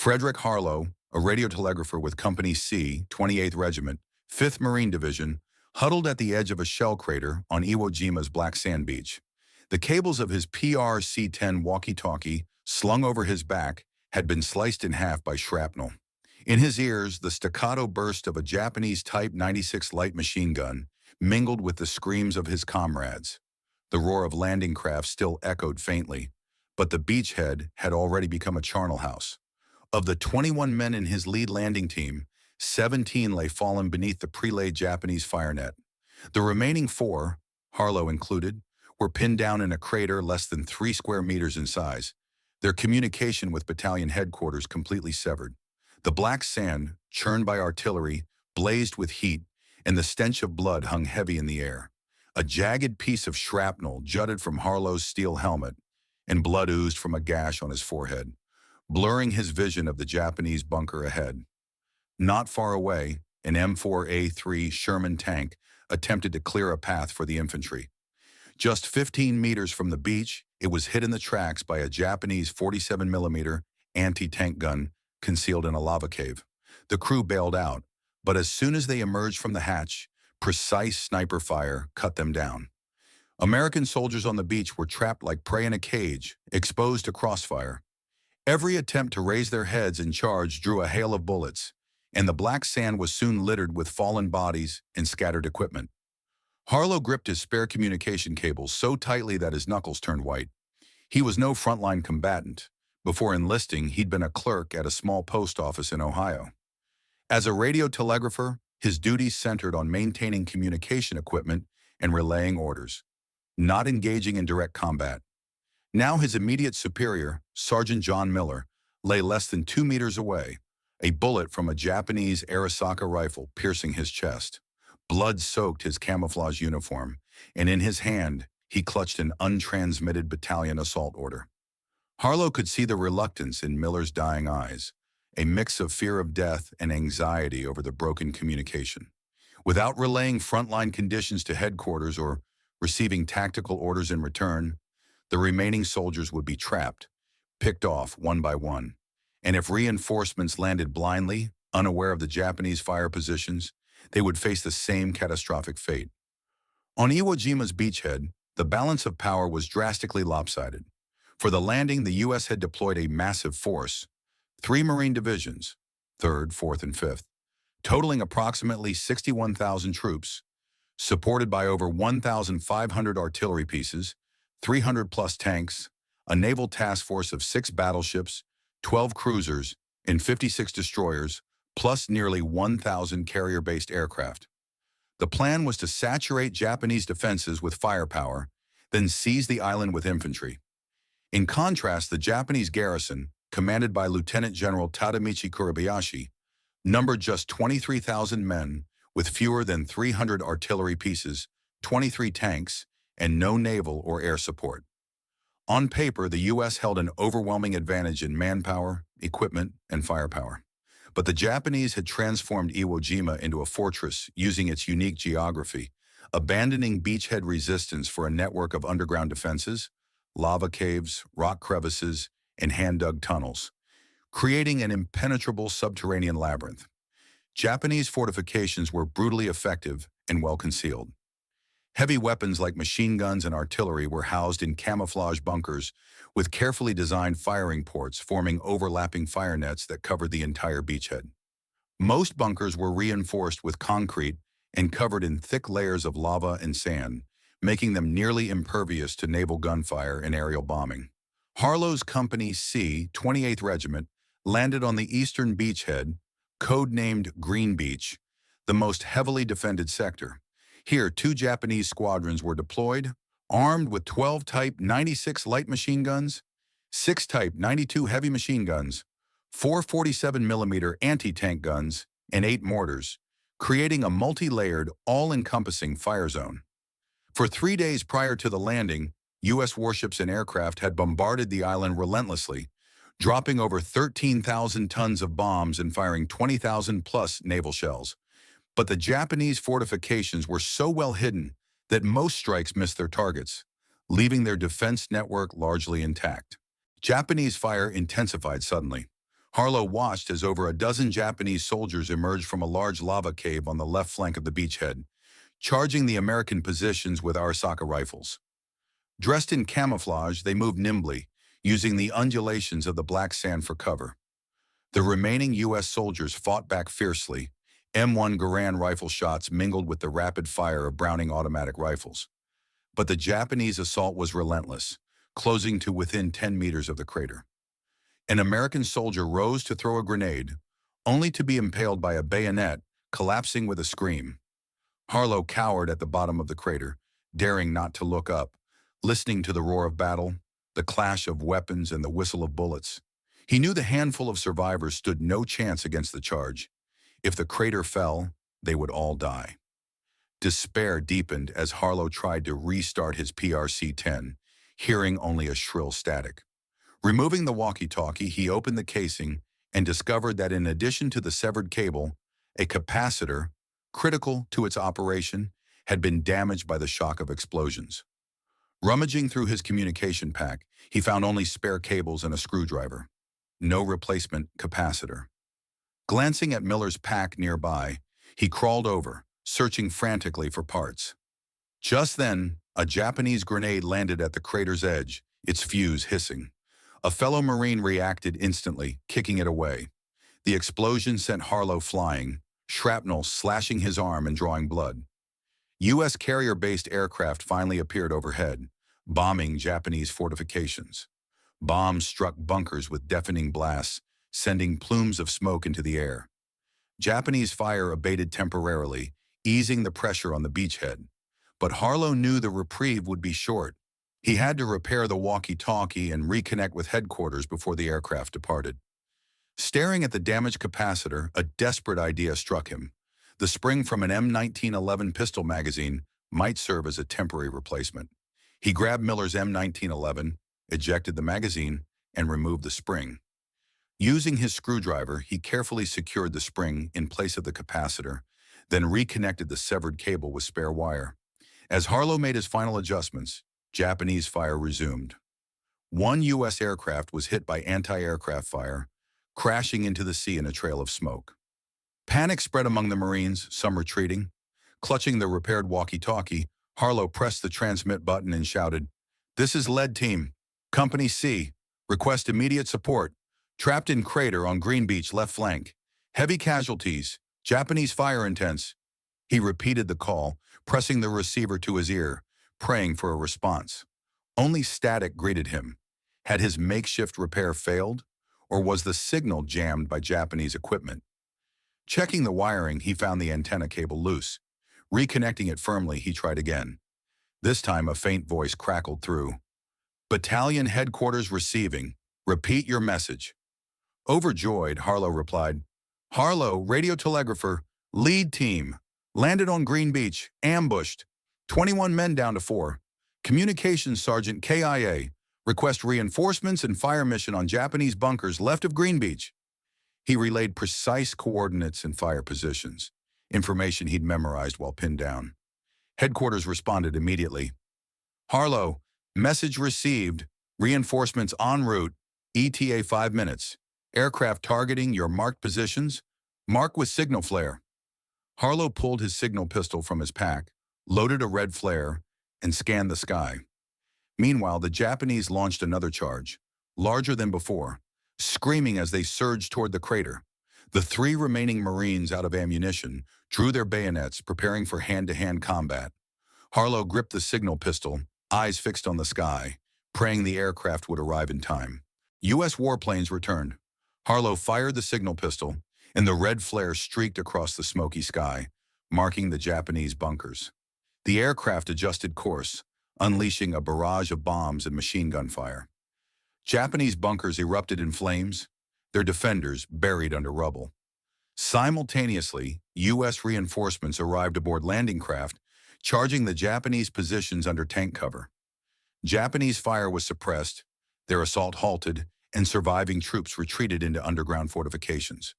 Frederick Harlow, a radiotelegrapher with Company C, 28th Regiment, 5th Marine Division, huddled at the edge of a shell crater on Iwo Jima's black sand beach. The cables of his PRC-10 walkie-talkie, slung over his back, had been sliced in half by shrapnel. In his ears, the staccato burst of a Japanese Type 96 light machine gun mingled with the screams of his comrades. The roar of landing craft still echoed faintly, but the beachhead had already become a charnel house. Of the 21 men in his lead landing team, 17 lay fallen beneath the pre-laid Japanese fire net. The remaining 4, Harlow included, were pinned down in a crater less than 3 square meters in size, their communication with battalion headquarters completely severed. The black sand, churned by artillery, blazed with heat, and the stench of blood hung heavy in the air. A jagged piece of shrapnel jutted from Harlow's steel helmet, and blood oozed from a gash on his forehead, blurring his vision of the Japanese bunker ahead. Not far away, an M4A3 Sherman tank attempted to clear a path for the infantry. Just 15 meters from the beach, it was hit in the tracks by a Japanese 47mm anti-tank gun concealed in a lava cave. The crew bailed out, but as soon as they emerged from the hatch, precise sniper fire cut them down. American soldiers on the beach were trapped like prey in a cage, exposed to crossfire. Every attempt to raise their heads and charge drew a hail of bullets, and the black sand was soon littered with fallen bodies and scattered equipment. Harlow gripped his spare communication cables so tightly that his knuckles turned white. He was no frontline combatant. Before enlisting, he'd been a clerk at a small post office in Ohio. As a radiotelegrapher, his duties centered on maintaining communication equipment and relaying orders, not engaging in direct combat. Now his immediate superior, Sergeant John Miller, lay less than 2 meters away, a bullet from a Japanese Arisaka rifle piercing his chest. Blood soaked his camouflage uniform, and in his hand, he clutched an untransmitted battalion assault order. Harlow could see the reluctance in Miller's dying eyes, a mix of fear of death and anxiety over the broken communication. Without relaying frontline conditions to headquarters or receiving tactical orders in return, the remaining soldiers would be trapped, picked off one by one. And if reinforcements landed blindly, unaware of the Japanese fire positions, they would face the same catastrophic fate. On Iwo Jima's beachhead, the balance of power was drastically lopsided. For the landing, the U.S. had deployed a massive force, 3 Marine divisions, 3rd, 4th, and 5th, totaling approximately 61,000 troops, supported by over 1,500 artillery pieces, 300-plus tanks, a naval task force of 6 battleships, 12 cruisers, and 56 destroyers, plus nearly 1,000 carrier-based aircraft. The plan was to saturate Japanese defenses with firepower, then seize the island with infantry. In contrast, the Japanese garrison, commanded by Lieutenant General Tadamichi Kuribayashi, numbered just 23,000 men with fewer than 300 artillery pieces, 23 tanks, and no naval or air support. On paper, the U.S. held an overwhelming advantage in manpower, equipment, and firepower. But the Japanese had transformed Iwo Jima into a fortress using its unique geography, abandoning beachhead resistance for a network of underground defenses, lava caves, rock crevices, and hand-dug tunnels, creating an impenetrable subterranean labyrinth. Japanese fortifications were brutally effective and well-concealed. Heavy weapons like machine guns and artillery were housed in camouflage bunkers with carefully designed firing ports forming overlapping fire nets that covered the entire beachhead. Most bunkers were reinforced with concrete and covered in thick layers of lava and sand, making them nearly impervious to naval gunfire and aerial bombing. Harlow's Company C, 28th Regiment, landed on the eastern beachhead, codenamed Green Beach, the most heavily defended sector. Here, 2 Japanese squadrons were deployed, armed with 12 Type 96 light machine guns, 6 Type 92 heavy machine guns, 4 47mm anti-tank guns, and 8 mortars, creating a multi-layered, all-encompassing fire zone. For 3 days prior to the landing, U.S. warships and aircraft had bombarded the island relentlessly, dropping over 13,000 tons of bombs and firing 20,000-plus naval shells. But the Japanese fortifications were so well hidden that most strikes missed their targets, leaving their defense network largely intact. Japanese fire intensified suddenly. Harlow watched as over a dozen Japanese soldiers emerged from a large lava cave on the left flank of the beachhead, charging the American positions with Arisaka rifles. Dressed in camouflage, they moved nimbly, using the undulations of the black sand for cover. The remaining U.S. soldiers fought back fiercely. M1 Garand rifle shots mingled with the rapid fire of Browning automatic rifles. But the Japanese assault was relentless, closing to within 10 meters of the crater. An American soldier rose to throw a grenade, only to be impaled by a bayonet, collapsing with a scream. Harlow cowered at the bottom of the crater, daring not to look up, listening to the roar of battle, the clash of weapons and the whistle of bullets. He knew the handful of survivors stood no chance against the charge. If the crater fell, they would all die. Despair deepened as Harlow tried to restart his PRC-10, hearing only a shrill static. Removing the walkie-talkie, he opened the casing and discovered that in addition to the severed cable, a capacitor, critical to its operation, had been damaged by the shock of explosions. Rummaging through his communication pack, he found only spare cables and a screwdriver. No replacement capacitor. Glancing at Miller's pack nearby, he crawled over, searching frantically for parts. Just then, a Japanese grenade landed at the crater's edge, its fuse hissing. A fellow Marine reacted instantly, kicking it away. The explosion sent Harlow flying, shrapnel slashing his arm and drawing blood. U.S. carrier-based aircraft finally appeared overhead, bombing Japanese fortifications. Bombs struck bunkers with deafening blasts, sending plumes of smoke into the air. Japanese fire abated temporarily, easing the pressure on the beachhead. But Harlow knew the reprieve would be short. He had to repair the walkie-talkie and reconnect with headquarters before the aircraft departed. Staring at the damaged capacitor, a desperate idea struck him. The spring from an M1911 pistol magazine might serve as a temporary replacement. He grabbed Miller's M1911, ejected the magazine, and removed the spring. Using his screwdriver, he carefully secured the spring in place of the capacitor, then reconnected the severed cable with spare wire. As Harlow made his final adjustments, Japanese fire resumed. One U.S. aircraft was hit by anti-aircraft fire, crashing into the sea in a trail of smoke. Panic spread among the Marines, some retreating. Clutching the repaired walkie-talkie, Harlow pressed the transmit button and shouted, "This is Lead Team. Company C. Request immediate support. Trapped in crater on Green Beach left flank. Heavy casualties. Japanese fire intense." He repeated the call, pressing the receiver to his ear, praying for a response. Only static greeted him. Had his makeshift repair failed, or was the signal jammed by Japanese equipment? Checking the wiring, he found the antenna cable loose. Reconnecting it firmly, he tried again. This time, a faint voice crackled through. "Battalion headquarters receiving. Repeat your message." Overjoyed, Harlow replied, "Harlow, radiotelegrapher, lead team. Landed on Green Beach, ambushed. 21 men down to 4. Communications Sergeant KIA. Request reinforcements and fire mission on Japanese bunkers left of Green Beach." He relayed precise coordinates and fire positions, information he'd memorized while pinned down. Headquarters responded immediately. "Harlow, message received. Reinforcements en route. ETA 5 minutes. Aircraft targeting your marked positions. Mark with signal flare." Harlow pulled his signal pistol from his pack, loaded a red flare, and scanned the sky. Meanwhile, the Japanese launched another charge, larger than before, screaming as they surged toward the crater. The 3 remaining Marines out of ammunition drew their bayonets, preparing for hand-to-hand combat. Harlow gripped the signal pistol, eyes fixed on the sky, praying the aircraft would arrive in time. U.S. warplanes returned. Harlow fired the signal pistol, and the red flare streaked across the smoky sky, marking the Japanese bunkers. The aircraft adjusted course, unleashing a barrage of bombs and machine gun fire. Japanese bunkers erupted in flames, their defenders buried under rubble. Simultaneously, U.S. reinforcements arrived aboard landing craft, charging the Japanese positions under tank cover. Japanese fire was suppressed, their assault halted, and surviving troops retreated into underground fortifications.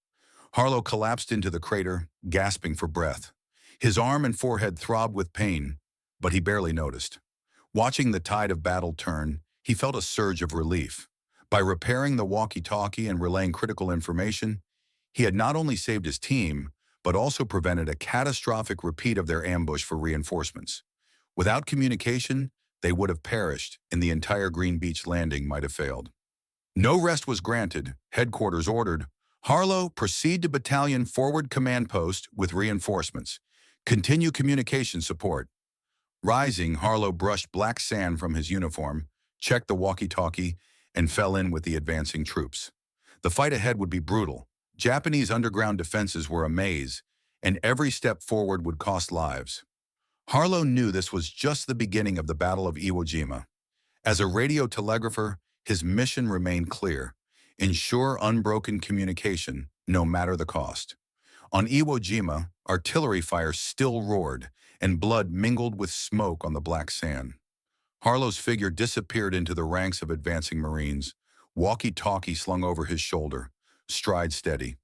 Harlow collapsed into the crater, gasping for breath. His arm and forehead throbbed with pain, but he barely noticed. Watching the tide of battle turn, he felt a surge of relief. By repairing the walkie-talkie and relaying critical information, he had not only saved his team, but also prevented a catastrophic repeat of their ambush for reinforcements. Without communication, they would have perished, and the entire Green Beach landing might have failed. No rest was granted. Headquarters ordered, Harlow, proceed to battalion forward command post with reinforcements. Continue communication support. Rising, Harlow brushed black sand from his uniform, checked the walkie-talkie, and fell in with the advancing troops. The fight ahead would be brutal. Japanese underground defenses were a maze, and every step forward would cost lives. Harlow knew this was just the beginning of the Battle of Iwo Jima. As a radiotelegrapher, his mission remained clear: ensure unbroken communication, no matter the cost. On Iwo Jima, artillery fire still roared, and blood mingled with smoke on the black sand. Harlow's figure disappeared into the ranks of advancing Marines, walkie-talkie slung over his shoulder, stride steady.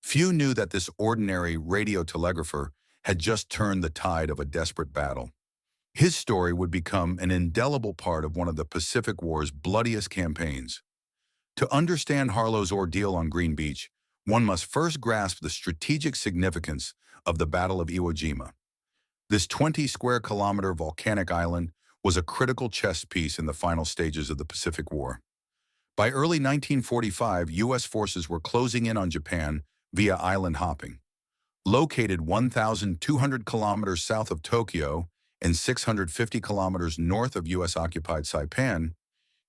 Few knew that this ordinary radiotelegrapher had just turned the tide of a desperate battle. His story would become an indelible part of one of the Pacific War's bloodiest campaigns. To understand Harlow's ordeal on Green Beach, one must first grasp the strategic significance of the Battle of Iwo Jima. This 20-square-kilometer volcanic island was a critical chess piece in the final stages of the Pacific War. By early 1945, U.S. forces were closing in on Japan via island hopping. Located 1,200 kilometers south of Tokyo and 650 kilometers north of U.S.-occupied Saipan,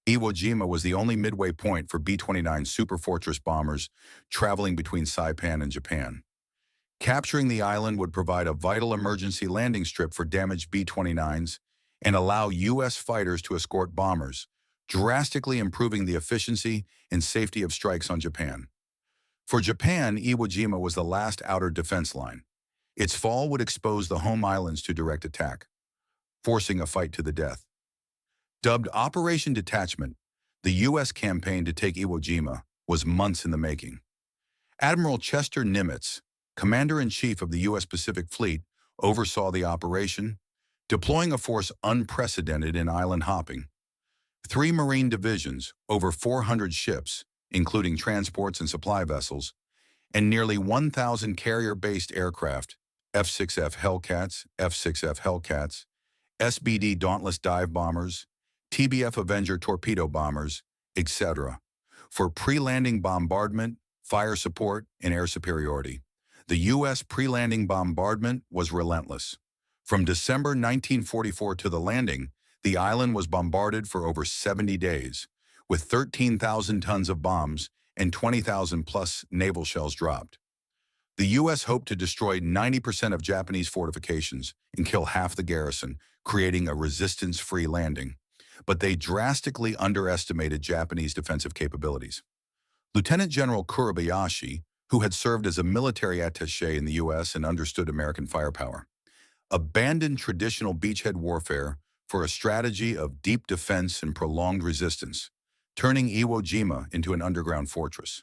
Iwo Jima was the only midway point for B-29 Superfortress bombers traveling between Saipan and Japan. Capturing the island would provide a vital emergency landing strip for damaged B-29s and allow U.S. fighters to escort bombers, drastically improving the efficiency and safety of strikes on Japan. For Japan, Iwo Jima was the last outer defense line. Its fall would expose the home islands to direct attack, forcing a fight to the death. Dubbed Operation Detachment, the U.S. campaign to take Iwo Jima was months in the making. Admiral Chester Nimitz, Commander-in-Chief of the U.S. Pacific Fleet, oversaw the operation, deploying a force unprecedented in island hopping. 3 Marine divisions, over 400 ships, including transports and supply vessels, and nearly 1,000 carrier-based aircraft, F-6F Hellcats, F-6F Hellcats, SBD Dauntless dive bombers, TBF Avenger torpedo bombers, etc., for pre-landing bombardment, fire support, and air superiority. The U.S. pre-landing bombardment was relentless. From December 1944 to the landing, the island was bombarded for over 70 days, with 13,000 tons of bombs and 20,000-plus naval shells dropped. The U.S. hoped to destroy 90% of Japanese fortifications and kill half the garrison, creating a resistance-free landing. But they drastically underestimated Japanese defensive capabilities. Lieutenant General Kurobayashi, who had served as a military attaché in the U.S. and understood American firepower, abandoned traditional beachhead warfare for a strategy of deep defense and prolonged resistance, turning Iwo Jima into an underground fortress.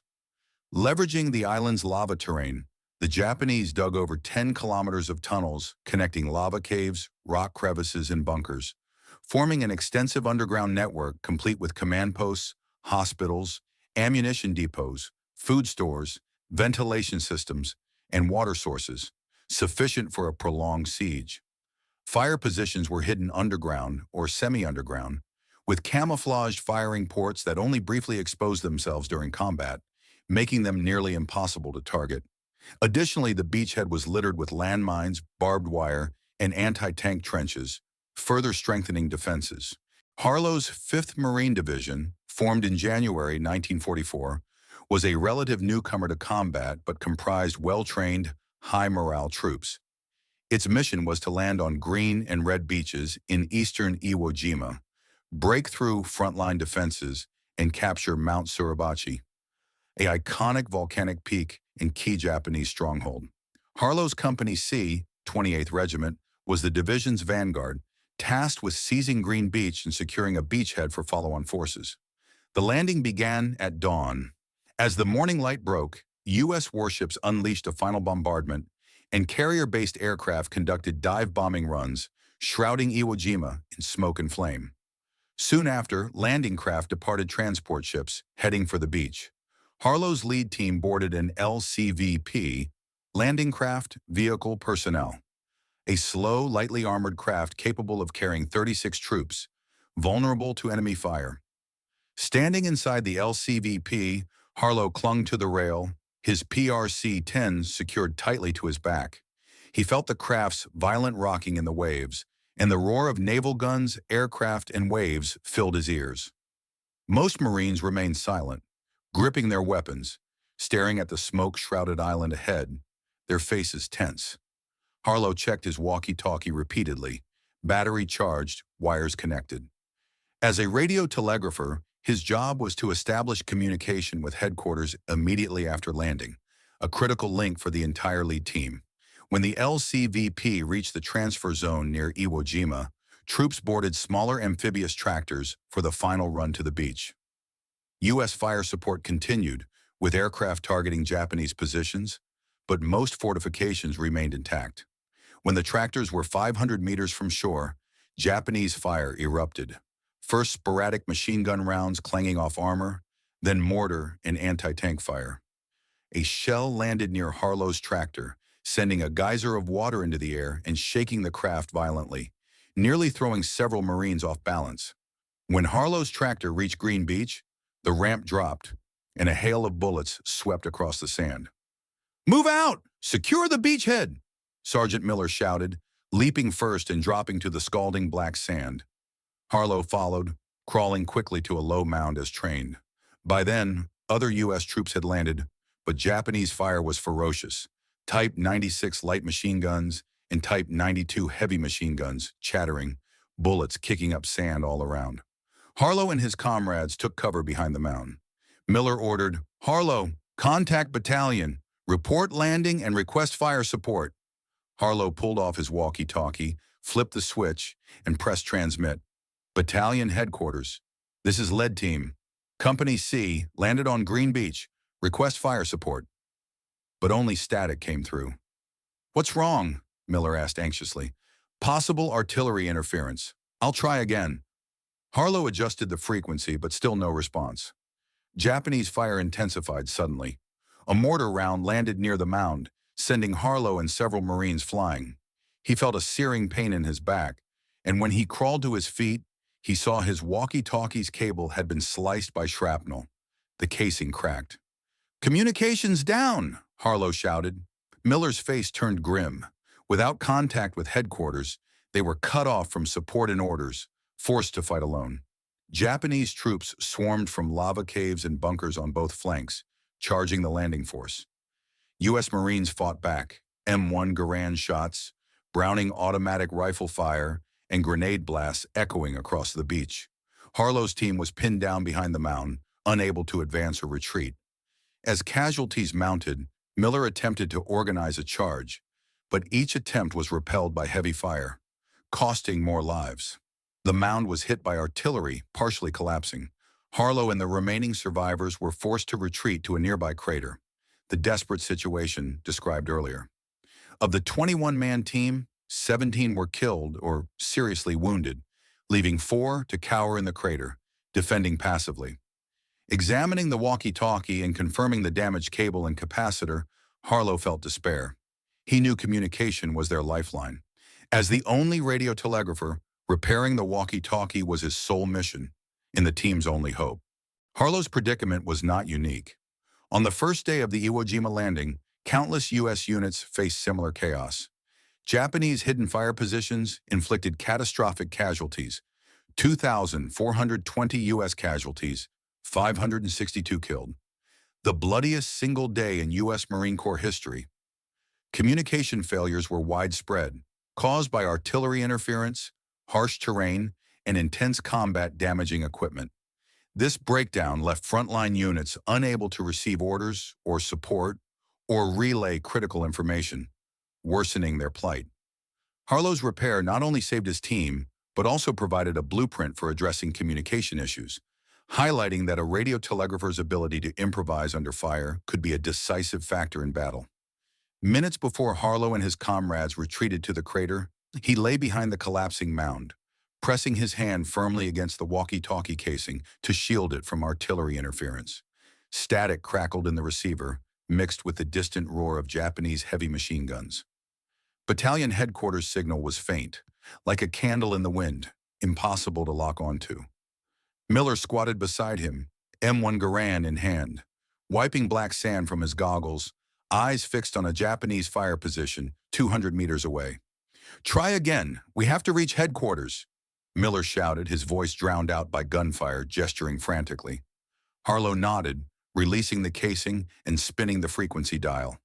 Leveraging the island's lava terrain, the Japanese dug over 10 kilometers of tunnels connecting lava caves, rock crevices, and bunkers, forming an extensive underground network complete with command posts, hospitals, ammunition depots, food stores, ventilation systems, and water sources, sufficient for a prolonged siege. Fire positions were hidden underground or semi-underground, with camouflaged firing ports that only briefly exposed themselves during combat, making them nearly impossible to target. Additionally, the beachhead was littered with landmines, barbed wire, and anti-tank trenches, further strengthening defenses. Harlow's 5th Marine Division, formed in January 1944, was a relative newcomer to combat but comprised well-trained, high-morale troops. Its mission was to land on green and red beaches in eastern Iwo Jima, break through frontline defenses, and capture Mount Suribachi, an iconic volcanic peak and key Japanese stronghold. Harlow's Company C, 28th Regiment, was the division's vanguard, tasked with seizing Green Beach and securing a beachhead for follow-on forces. The landing began at dawn. As the morning light broke, U.S. warships unleashed a final bombardment, and carrier-based aircraft conducted dive bombing runs, shrouding Iwo Jima in smoke and flame. Soon after, landing craft departed transport ships, heading for the beach. Harlow's lead team boarded an LCVP, landing craft, vehicle, personnel, a slow, lightly armored craft capable of carrying 36 troops, vulnerable to enemy fire. Standing inside the LCVP, Harlow clung to the rail, his PRC-10 secured tightly to his back. He felt the craft's violent rocking in the waves, and the roar of naval guns, aircraft, and waves filled his ears. Most Marines remained silent, gripping their weapons, staring at the smoke-shrouded island ahead, their faces tense. Harlow checked his walkie-talkie repeatedly, battery charged, wires connected. As a radiotelegrapher, his job was to establish communication with headquarters immediately after landing, a critical link for the entire lead team. When the LCVP reached the transfer zone near Iwo Jima, troops boarded smaller amphibious tractors for the final run to the beach. U.S. fire support continued, with aircraft targeting Japanese positions, but most fortifications remained intact. When the tractors were 500 meters from shore, Japanese fire erupted. First sporadic machine gun rounds clanging off armor, then mortar and anti-tank fire. A shell landed near Harlow's tractor, sending a geyser of water into the air and shaking the craft violently, nearly throwing several Marines off balance. When Harlow's tractor reached Green Beach, the ramp dropped, and a hail of bullets swept across the sand. "Move out! Secure the beachhead!" Sergeant Miller shouted, leaping first and dropping to the scalding black sand. Harlow followed, crawling quickly to a low mound as trained. By then, other U.S. troops had landed, but Japanese fire was ferocious. Type 96 light machine guns and Type 92 heavy machine guns chattering, bullets kicking up sand all around. Harlow and his comrades took cover behind the mound. Miller ordered, "Harlow, contact battalion, report landing and request fire support." Harlow pulled off his walkie-talkie, flipped the switch, and pressed transmit. "Battalion headquarters. This is lead team. Company C landed on Green Beach. Request fire support." But only static came through. "What's wrong?" Miller asked anxiously. "Possible artillery interference. I'll try again." Harlow adjusted the frequency, but still no response. Japanese fire intensified suddenly. A mortar round landed near the mound, sending Harlow and several Marines flying. He felt a searing pain in his back, and when he crawled to his feet, he saw his walkie-talkie's cable had been sliced by shrapnel. The casing cracked. "Communications down!" Harlow shouted. Miller's face turned grim. Without contact with headquarters, they were cut off from support and orders, forced to fight alone. Japanese troops swarmed from lava caves and bunkers on both flanks, charging the landing force. U.S. Marines fought back, M1 Garand shots, Browning automatic rifle fire, and grenade blasts echoing across the beach. Harlow's team was pinned down behind the mound, unable to advance or retreat. As casualties mounted, Miller attempted to organize a charge, but each attempt was repelled by heavy fire, costing more lives. The mound was hit by artillery, partially collapsing. Harlow and the remaining survivors were forced to retreat to a nearby crater, the desperate situation described earlier. Of the 21-man team, 17 were killed or seriously wounded, leaving 4 to cower in the crater, defending passively. Examining the walkie-talkie and confirming the damaged cable and capacitor, Harlow felt despair. He knew communication was their lifeline. As the only radiotelegrapher, repairing the walkie-talkie was his sole mission, and the team's only hope. Harlow's predicament was not unique. On the first day of the Iwo Jima landing, countless U.S. units faced similar chaos. Japanese hidden fire positions inflicted catastrophic casualties, 2,420 U.S. casualties, 562 killed. The bloodiest single day in U.S. Marine Corps history. Communication failures were widespread, caused by artillery interference, harsh terrain, and intense combat damaging equipment. This breakdown left frontline units unable to receive orders or support or relay critical information, worsening their plight. Harlow's repair not only saved his team, but also provided a blueprint for addressing communication issues, highlighting that a radiotelegrapher's ability to improvise under fire could be a decisive factor in battle. Minutes before Harlow and his comrades retreated to the crater, he lay behind the collapsing mound, pressing his hand firmly against the walkie-talkie casing to shield it from artillery interference. Static crackled in the receiver, mixed with the distant roar of Japanese heavy machine guns. Battalion headquarters' signal was faint, like a candle in the wind, impossible to lock onto. Miller squatted beside him, M1 Garand in hand, wiping black sand from his goggles, eyes fixed on a Japanese fire position 200 meters away. "Try again. We have to reach headquarters," Miller shouted, his voice drowned out by gunfire, gesturing frantically. Harlow nodded, releasing the casing and spinning the frequency dial.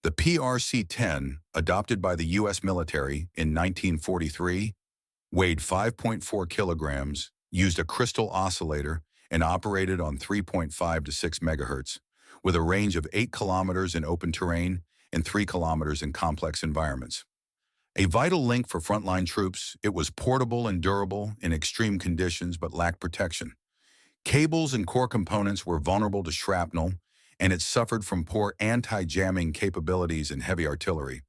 The PRC-10, adopted by the U.S. military in 1943, weighed 5.4 kilograms, used a crystal oscillator, and operated on 3.5 to 6 megahertz, with a range of 8 kilometers in open terrain and 3 kilometers in complex environments. A vital link for frontline troops, it was portable and durable in extreme conditions but lacked protection. Cables and core components were vulnerable to shrapnel, and it suffered from poor anti-jamming capabilities in heavy artillery.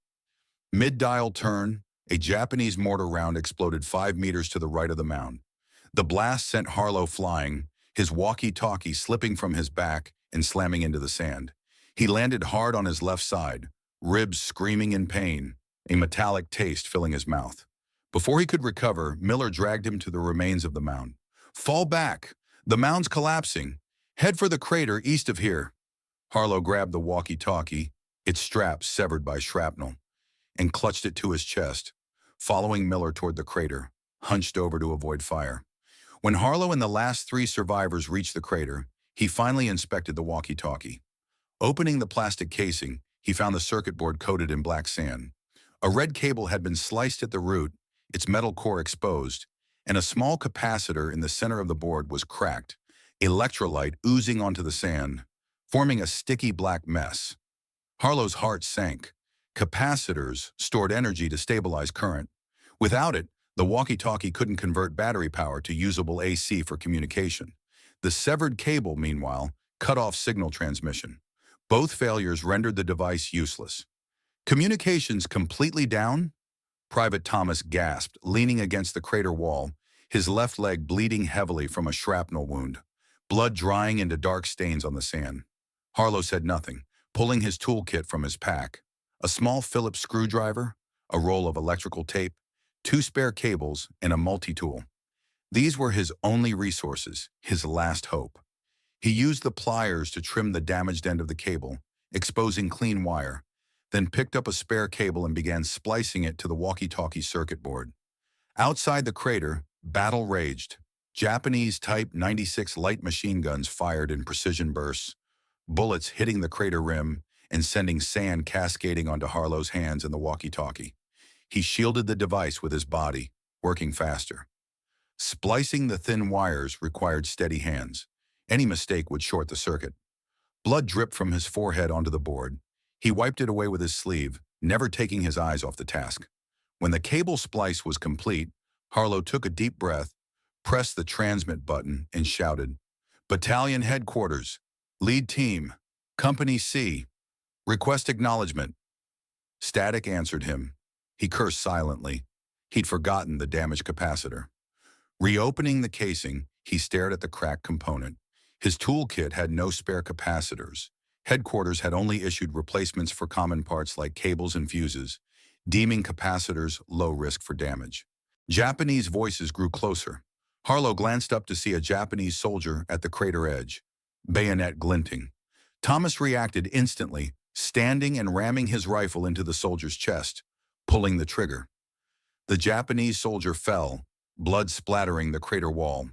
Mid-dial turn, a Japanese mortar round exploded 5 meters to the right of the mound. The blast sent Harlow flying, his walkie-talkie slipping from his back and slamming into the sand. He landed hard on his left side, ribs screaming in pain, a metallic taste filling his mouth. Before he could recover, Miller dragged him to the remains of the mound. "Fall back! The mound's collapsing. Head for the crater east of here." Harlow grabbed the walkie-talkie, its strap severed by shrapnel, and clutched it to his chest, following Miller toward the crater, hunched over to avoid fire. When Harlow and the last 3 survivors reached the crater, he finally inspected the walkie-talkie. Opening the plastic casing, he found the circuit board coated in black sand. A red cable had been sliced at the root, its metal core exposed, and a small capacitor in the center of the board was cracked, electrolyte oozing onto the sand, forming a sticky black mess. Harlow's heart sank. Capacitors stored energy to stabilize current. Without it, the walkie-talkie couldn't convert battery power to usable AC for communication. The severed cable, meanwhile, cut off signal transmission. Both failures rendered the device useless. "Communications completely down?" Private Thomas gasped, leaning against the crater wall, his left leg bleeding heavily from a shrapnel wound, blood drying into dark stains on the sand. Harlow said nothing, pulling his toolkit from his pack. A small Phillips screwdriver, a roll of electrical tape, 2 spare cables, and a multi-tool. These were his only resources, his last hope. He used the pliers to trim the damaged end of the cable, exposing clean wire, then picked up a spare cable and began splicing it to the walkie-talkie circuit board. Outside the crater, battle raged. Japanese Type 96 light machine guns fired in precision bursts, bullets hitting the crater rim and sending sand cascading onto Harlow's hands and the walkie-talkie. He shielded the device with his body, working faster. Splicing the thin wires required steady hands. Any mistake would short the circuit. Blood dripped from his forehead onto the board. He wiped it away with his sleeve, never taking his eyes off the task. When the cable splice was complete, Harlow took a deep breath, pressed the transmit button, and shouted, "Battalion headquarters, lead team, Company C, request acknowledgement." Static answered him. He cursed silently. He'd forgotten the damaged capacitor. Reopening the casing, he stared at the cracked component. His toolkit had no spare capacitors. Headquarters had only issued replacements for common parts like cables and fuses, deeming capacitors low risk for damage. Japanese voices grew closer. Harlow glanced up to see a Japanese soldier at the crater edge, bayonet glinting. Thomas reacted instantly, standing and ramming his rifle into the soldier's chest, pulling the trigger. The Japanese soldier fell, blood splattering the crater wall.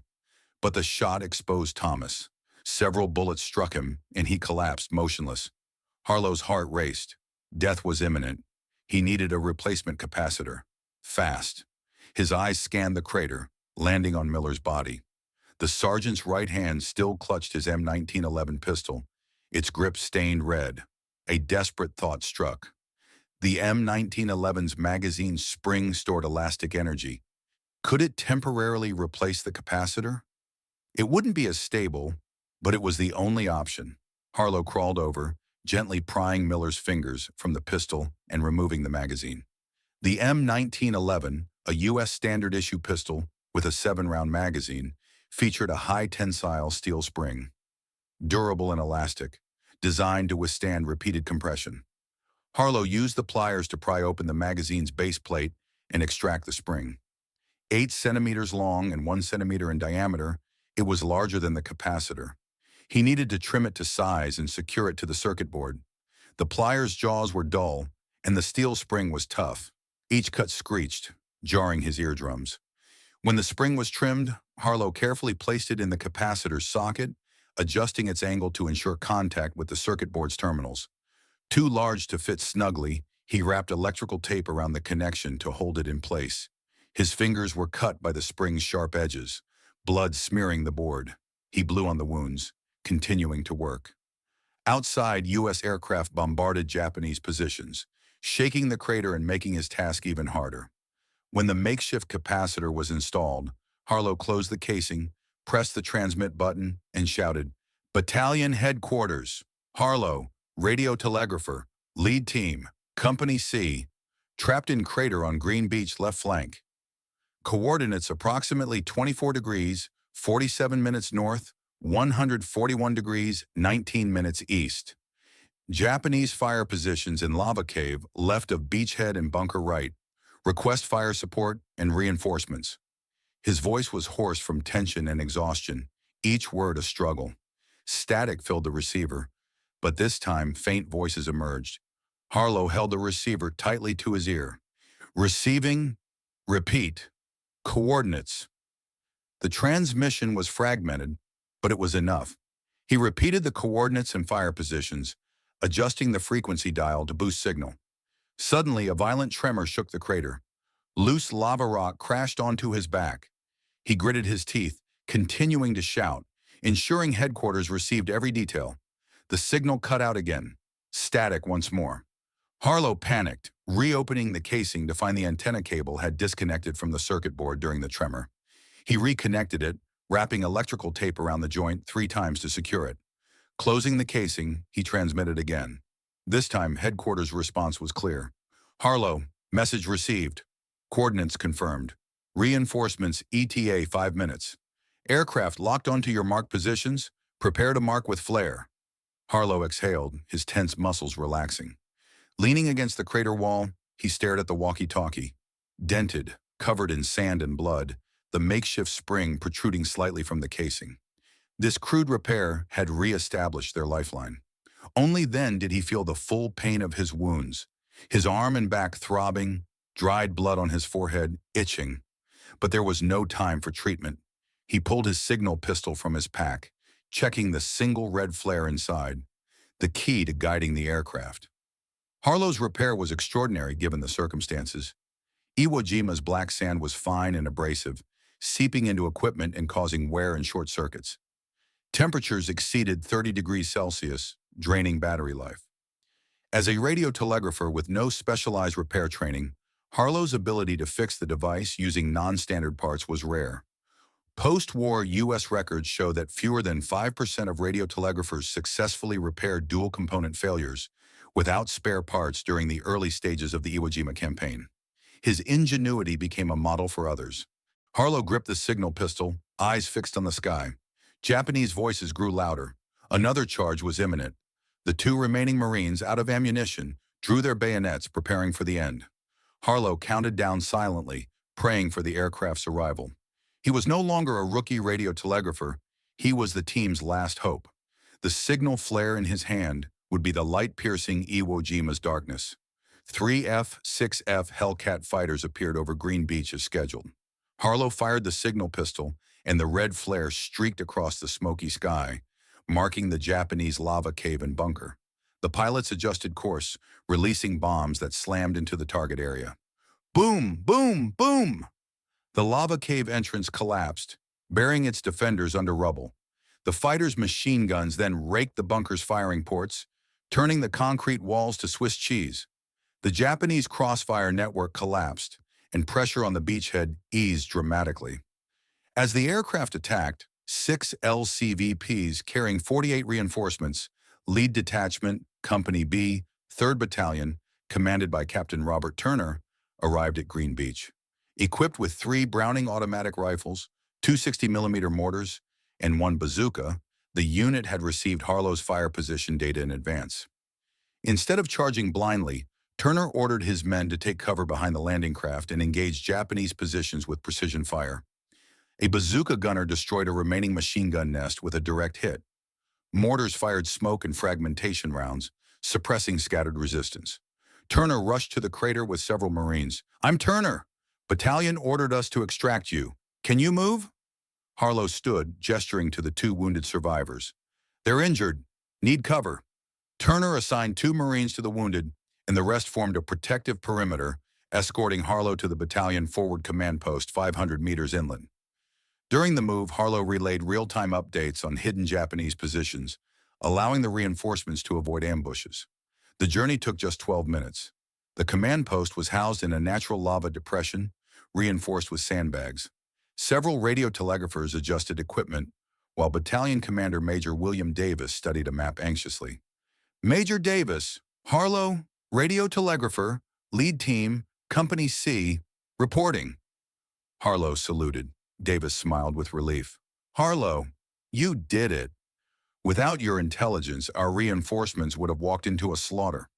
But the shot exposed Thomas. Several bullets struck him, and he collapsed motionless. Harlow's heart raced. Death was imminent. He needed a replacement capacitor. Fast. His eyes scanned the crater, landing on Miller's body. The sergeant's right hand still clutched his M1911 pistol, its grip stained red. A desperate thought struck. The M1911's magazine spring stored elastic energy. Could it temporarily replace the capacitor? It wouldn't be as stable, but it was the only option. Harlow crawled over, gently prying Miller's fingers from the pistol and removing the magazine. The M1911, a U.S. standard issue pistol, with a 7-round magazine, featured a high-tensile steel spring, durable and elastic, designed to withstand repeated compression. Harlow used the pliers to pry open the magazine's base plate and extract the spring. 8 centimeters long and 1 centimeter in diameter, it was larger than the capacitor. He needed to trim it to size and secure it to the circuit board. The pliers' jaws were dull, and the steel spring was tough. Each cut screeched, jarring his eardrums. When the spring was trimmed, Harlow carefully placed it in the capacitor's socket, adjusting its angle to ensure contact with the circuit board's terminals. Too large to fit snugly, he wrapped electrical tape around the connection to hold it in place. His fingers were cut by the spring's sharp edges, blood smearing the board. He blew on the wounds, continuing to work. Outside, U.S. aircraft bombarded Japanese positions, shaking the crater and making his task even harder. When the makeshift capacitor was installed, Harlow closed the casing, pressed the transmit button, and shouted, "Battalion Headquarters, Harlow, radiotelegrapher, lead team, Company C, trapped in crater on Green Beach left flank. Coordinates approximately 24 degrees, 47 minutes north, 141 degrees, 19 minutes east. Japanese fire positions in lava cave left of beachhead and bunker right. Request fire support and reinforcements." His voice was hoarse from tension and exhaustion, each word a struggle. Static filled the receiver, but this time faint voices emerged. Harlow held the receiver tightly to his ear. "Receiving, repeat, coordinates." The transmission was fragmented, but it was enough. He repeated the coordinates and fire positions, adjusting the frequency dial to boost signal. Suddenly, a violent tremor shook the crater. Loose lava rock crashed onto his back. He gritted his teeth, continuing to shout, ensuring headquarters received every detail. The signal cut out again. Static once more. Harlow panicked, reopening the casing to find the antenna cable had disconnected from the circuit board during the tremor. He reconnected it, wrapping electrical tape around the joint 3 times to secure it. Closing the casing, he transmitted again. This time, headquarters' response was clear. "Harlow, message received. Coordinates confirmed. Reinforcements ETA 5 minutes. Aircraft locked onto your marked positions. Prepare to mark with flare." Harlow exhaled, his tense muscles relaxing. Leaning against the crater wall, he stared at the walkie-talkie. Dented, covered in sand and blood, the makeshift spring protruding slightly from the casing. This crude repair had re-established their lifeline. Only then did he feel the full pain of his wounds, his arm and back throbbing, dried blood on his forehead itching. But there was no time for treatment. He pulled his signal pistol from his pack, checking the single red flare inside, the key to guiding the aircraft. Harlow's repair was extraordinary given the circumstances. Iwo Jima's black sand was fine and abrasive, seeping into equipment and causing wear and short circuits. Temperatures exceeded 30 degrees Celsius, draining battery life. As a radiotelegrapher with no specialized repair training, Harlow's ability to fix the device using non-standard parts was rare. Post-war U.S. records show that fewer than 5% of radiotelegraphers successfully repaired dual-component failures without spare parts during the early stages of the Iwo Jima campaign. His ingenuity became a model for others. Harlow gripped the signal pistol, eyes fixed on the sky. Japanese voices grew louder. Another charge was imminent. The 2 remaining Marines, out of ammunition, drew their bayonets, preparing for the end. Harlow counted down silently, praying for the aircraft's arrival. He was no longer a rookie radiotelegrapher. He was the team's last hope. The signal flare in his hand would be the light piercing Iwo Jima's darkness. 3 F-6F Hellcat fighters appeared over Green Beach as scheduled. Harlow fired the signal pistol, and the red flare streaked across the smoky sky, marking the Japanese lava cave and bunker. The pilots adjusted course, releasing bombs that slammed into the target area. Boom, boom, boom! The lava cave entrance collapsed, burying its defenders under rubble. The fighters' machine guns then raked the bunker's firing ports, turning the concrete walls to Swiss cheese. The Japanese crossfire network collapsed, and pressure on the beachhead eased dramatically. As the aircraft attacked, 6 LCVPs carrying 48 reinforcements, Lead Detachment, Company B, 3rd Battalion, commanded by Captain Robert Turner, arrived at Green Beach. Equipped with 3 Browning automatic rifles, 2 60mm mortars, and 1 bazooka, the unit had received Harlow's fire position data in advance. Instead of charging blindly, Turner ordered his men to take cover behind the landing craft and engage Japanese positions with precision fire. A bazooka gunner destroyed a remaining machine gun nest with a direct hit. Mortars fired smoke and fragmentation rounds, suppressing scattered resistance. Turner rushed to the crater with several Marines. "I'm Turner. Battalion ordered us to extract you. Can you move?" Harlow stood, gesturing to the 2 wounded survivors. "They're injured. Need cover." Turner assigned 2 Marines to the wounded, and the rest formed a protective perimeter, escorting Harlow to the battalion forward command post 500 meters inland. During the move, Harlow relayed real-time updates on hidden Japanese positions, allowing the reinforcements to avoid ambushes. The journey took just 12 minutes. The command post was housed in a natural lava depression, reinforced with sandbags. Several radiotelegraphers adjusted equipment, while Battalion Commander Major William Davis studied a map anxiously. "Major Davis, Harlow, radiotelegrapher, lead team, Company C, reporting." Harlow saluted. Davis smiled with relief. "Harlow, you did it. Without your intelligence, our reinforcements would have walked into a slaughter."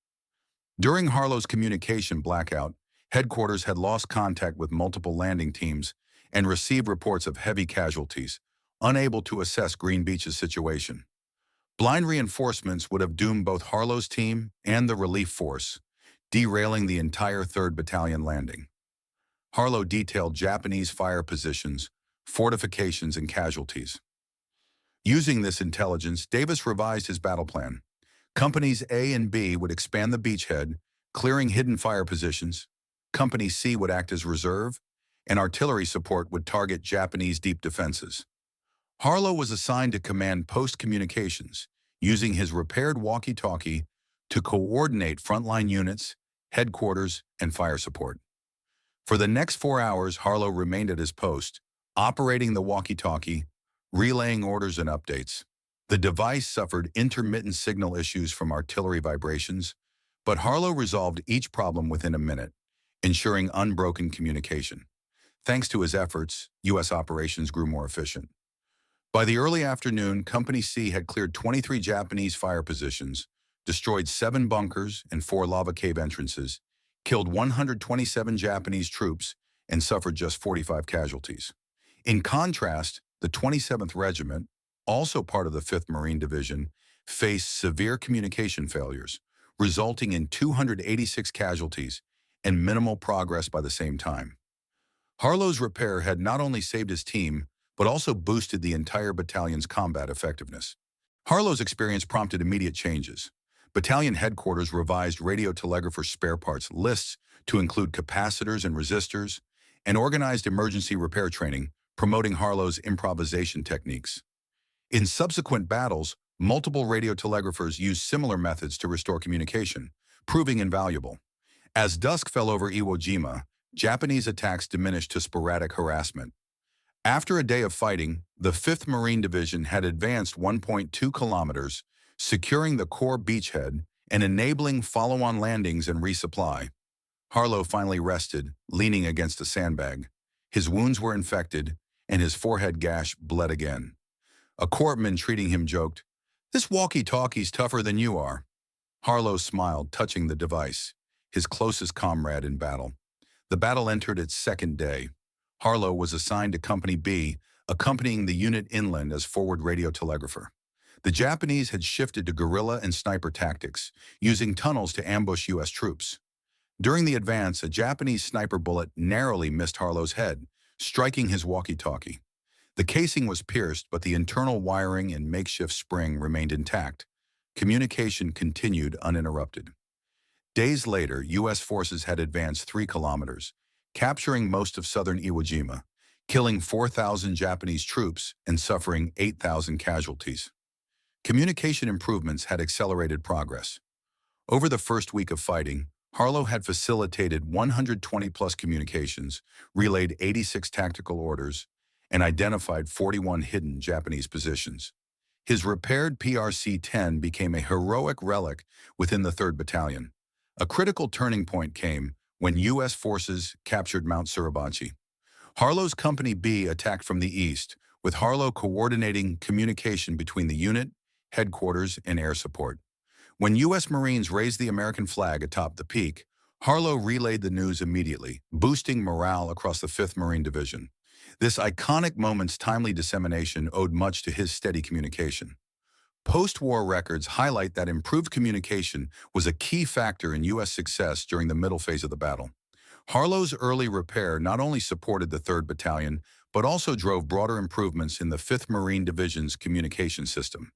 During Harlow's communication blackout, headquarters had lost contact with multiple landing teams and received reports of heavy casualties, unable to assess Green Beach's situation. Blind reinforcements would have doomed both Harlow's team and the relief force, derailing the entire 3rd Battalion landing. Harlow detailed Japanese fire positions, fortifications, and casualties. Using this intelligence, Davis revised his battle plan. Companies A and B would expand the beachhead, clearing hidden fire positions. Company C would act as reserve, and artillery support would target Japanese deep defenses. Harlow was assigned to command post communications, using his repaired walkie-talkie to coordinate frontline units, headquarters, and fire support. For the next 4 hours, Harlow remained at his post, operating the walkie-talkie, relaying orders and updates. The device suffered intermittent signal issues from artillery vibrations, but Harlow resolved each problem within a minute, ensuring unbroken communication. Thanks to his efforts, U.S. operations grew more efficient. By the early afternoon, Company C had cleared 23 Japanese fire positions, destroyed 7 bunkers and 4 lava cave entrances, killed 127 Japanese troops, and suffered just 45 casualties. In contrast, the 27th Regiment, also part of the 5th Marine Division, faced severe communication failures, resulting in 286 casualties and minimal progress by the same time. Harlow's repair had not only saved his team, but also boosted the entire battalion's combat effectiveness. Harlow's experience prompted immediate changes. Battalion headquarters revised radiotelegrapher spare parts lists to include capacitors and resistors, and organized emergency repair training, promoting Harlow's improvisation techniques. In subsequent battles, multiple radiotelegraphers used similar methods to restore communication, proving invaluable. As dusk fell over Iwo Jima, Japanese attacks diminished to sporadic harassment. After a day of fighting, the 5th Marine Division had advanced 1.2 kilometers, securing the core beachhead and enabling follow-on landings and resupply. Harlow finally rested, leaning against a sandbag. His wounds were infected, and his forehead gash bled again. A corpsman treating him joked, "This walkie-talkie's tougher than you are." Harlow smiled, touching the device, his closest comrade in battle. The battle entered its 2nd day. Harlow was assigned to Company B, accompanying the unit inland as forward radiotelegrapher. The Japanese had shifted to guerrilla and sniper tactics, using tunnels to ambush U.S. troops. During the advance, a Japanese sniper bullet narrowly missed Harlow's head, striking his walkie-talkie. The casing was pierced, but the internal wiring and makeshift spring remained intact. Communication continued uninterrupted. Days later, U.S. forces had advanced 3 kilometers, capturing most of southern Iwo Jima, killing 4,000 Japanese troops and suffering 8,000 casualties. Communication improvements had accelerated progress. Over the first week of fighting, Harlow had facilitated 120-plus communications, relayed 86 tactical orders, and identified 41 hidden Japanese positions. His repaired PRC-10 became a heroic relic within the 3rd Battalion. A critical turning point came when U.S. forces captured Mount Suribachi. Harlow's Company B attacked from the east, with Harlow coordinating communication between the unit, headquarters, and air support. When U.S. Marines raised the American flag atop the peak, Harlow relayed the news immediately, boosting morale across the 5th Marine Division. This iconic moment's timely dissemination owed much to his steady communication. Post-war records highlight that improved communication was a key factor in U.S. success during the middle phase of the battle. Harlow's early repair not only supported the 3rd Battalion, but also drove broader improvements in the 5th Marine Division's communication system.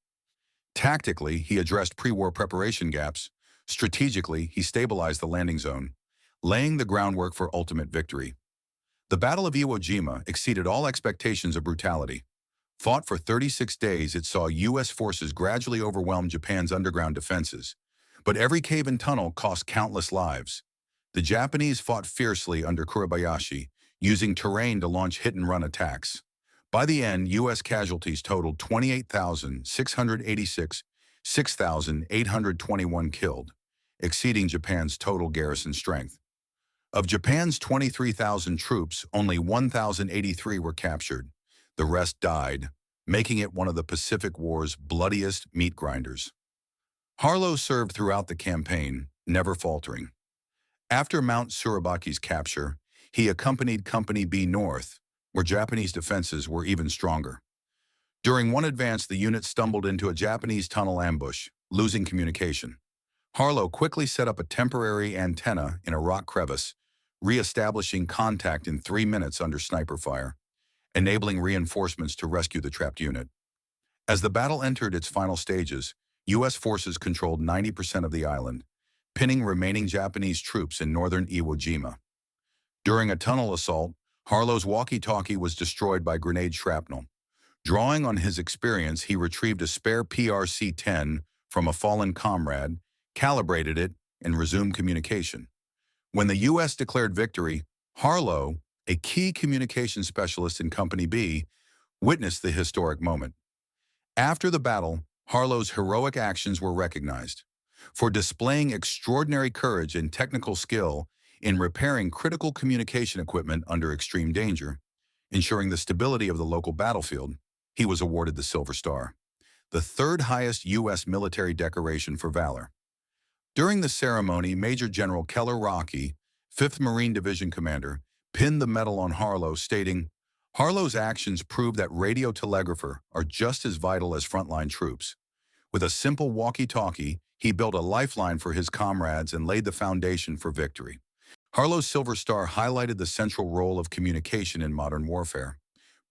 Tactically, he addressed pre-war preparation gaps. Strategically, he stabilized the landing zone, laying the groundwork for ultimate victory. The Battle of Iwo Jima exceeded all expectations of brutality. Fought for 36 days, it saw U.S. forces gradually overwhelm Japan's underground defenses. But every cave and tunnel cost countless lives. The Japanese fought fiercely under Kuribayashi, using terrain to launch hit-and-run attacks. By the end, U.S. casualties totaled 28,686, 6,821 killed, exceeding Japan's total garrison strength. Of Japan's 23,000 troops, only 1,083 were captured. The rest died, making it one of the Pacific War's bloodiest meat grinders. Harlow served throughout the campaign, never faltering. After Mount Suribachi's capture, he accompanied Company B north, where Japanese defenses were even stronger. During one advance, the unit stumbled into a Japanese tunnel ambush, losing communication. Harlow quickly set up a temporary antenna in a rock crevice, re-establishing contact in 3 minutes under sniper fire, enabling reinforcements to rescue the trapped unit. As the battle entered its final stages, U.S. forces controlled 90% of the island, pinning remaining Japanese troops in northern Iwo Jima. During a tunnel assault, Harlow's walkie-talkie was destroyed by grenade shrapnel. Drawing on his experience, he retrieved a spare PRC-10 from a fallen comrade, calibrated it, and resumed communication. When the U.S. declared victory, Harlow, a key communication specialist in Company B, witnessed the historic moment. After the battle, Harlow's heroic actions were recognized for displaying extraordinary courage and technical skill in repairing critical communication equipment under extreme danger, ensuring the stability of the local battlefield. He was awarded the Silver Star, the 3rd highest U.S. military decoration for valor. During the ceremony, Major General Keller Rocky, 5th Marine Division commander, pinned the medal on Harlow, stating, "Harlow's actions prove that radiotelegrapher are just as vital as frontline troops. With a simple walkie-talkie, he built a lifeline for his comrades and laid the foundation for victory." Harlow's Silver Star highlighted the central role of communication in modern warfare.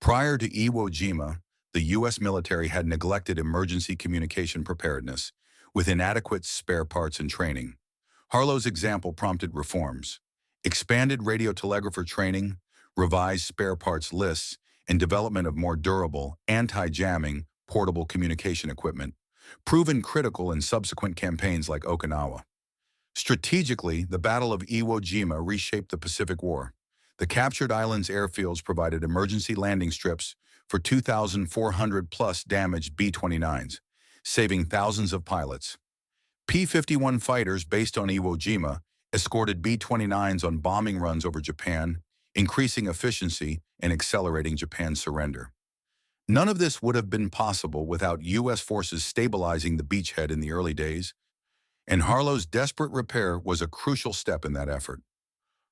Prior to Iwo Jima, the U.S. military had neglected emergency communication preparedness, with inadequate spare parts and training. Harlow's example prompted reforms: expanded radiotelegrapher training, revised spare parts lists, and development of more durable, anti-jamming, portable communication equipment, proven critical in subsequent campaigns like Okinawa. Strategically, the Battle of Iwo Jima reshaped the Pacific War. The captured island's airfields provided emergency landing strips for 2,400-plus damaged B-29s, saving thousands of pilots. P-51 fighters based on Iwo Jima escorted B-29s on bombing runs over Japan, increasing efficiency and accelerating Japan's surrender. None of this would have been possible without U.S. forces stabilizing the beachhead in the early days, and Harlow's desperate repair was a crucial step in that effort.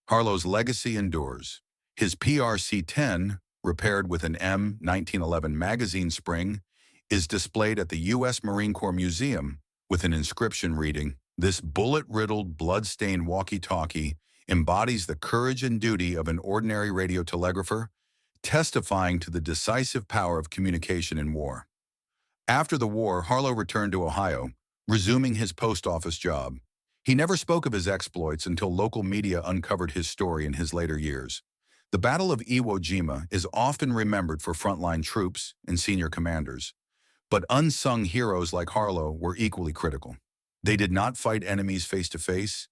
Harlow's legacy endures. His PRC-10, repaired with an M1911 magazine spring, is displayed at the U.S. Marine Corps Museum with an inscription reading, "This bullet-riddled, blood-stained walkie-talkie embodies the courage and duty of an ordinary radiotelegrapher, testifying to the decisive power of communication in war." After the war, Harlow returned to Ohio, resuming his post office job. He never spoke of his exploits until local media uncovered his story in his later years. The Battle of Iwo Jima is often remembered for frontline troops and senior commanders, but unsung heroes like Harlow were equally critical. They did not fight enemies face-to-face,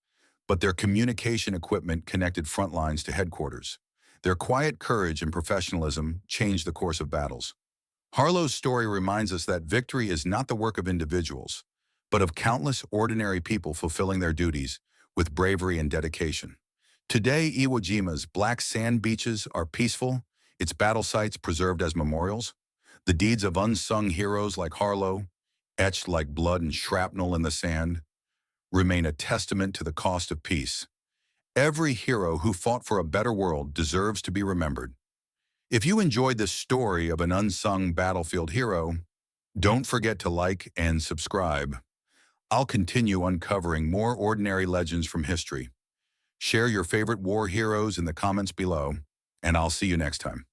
but their communication equipment connected front lines to headquarters. Their quiet courage and professionalism changed the course of battles. Harlow's story reminds us that victory is not the work of individuals, but of countless ordinary people fulfilling their duties with bravery and dedication. Today, Iwo Jima's black sand beaches are peaceful, its battle sites preserved as memorials. The deeds of unsung heroes like Harlow, etched like blood and shrapnel in the sand, remain a testament to the cost of peace. Every hero who fought for a better world deserves to be remembered. If you enjoyed this story of an unsung battlefield hero, don't forget to like and subscribe. I'll continue uncovering more ordinary legends from history. Share your favorite war heroes in the comments below, and I'll see you next time.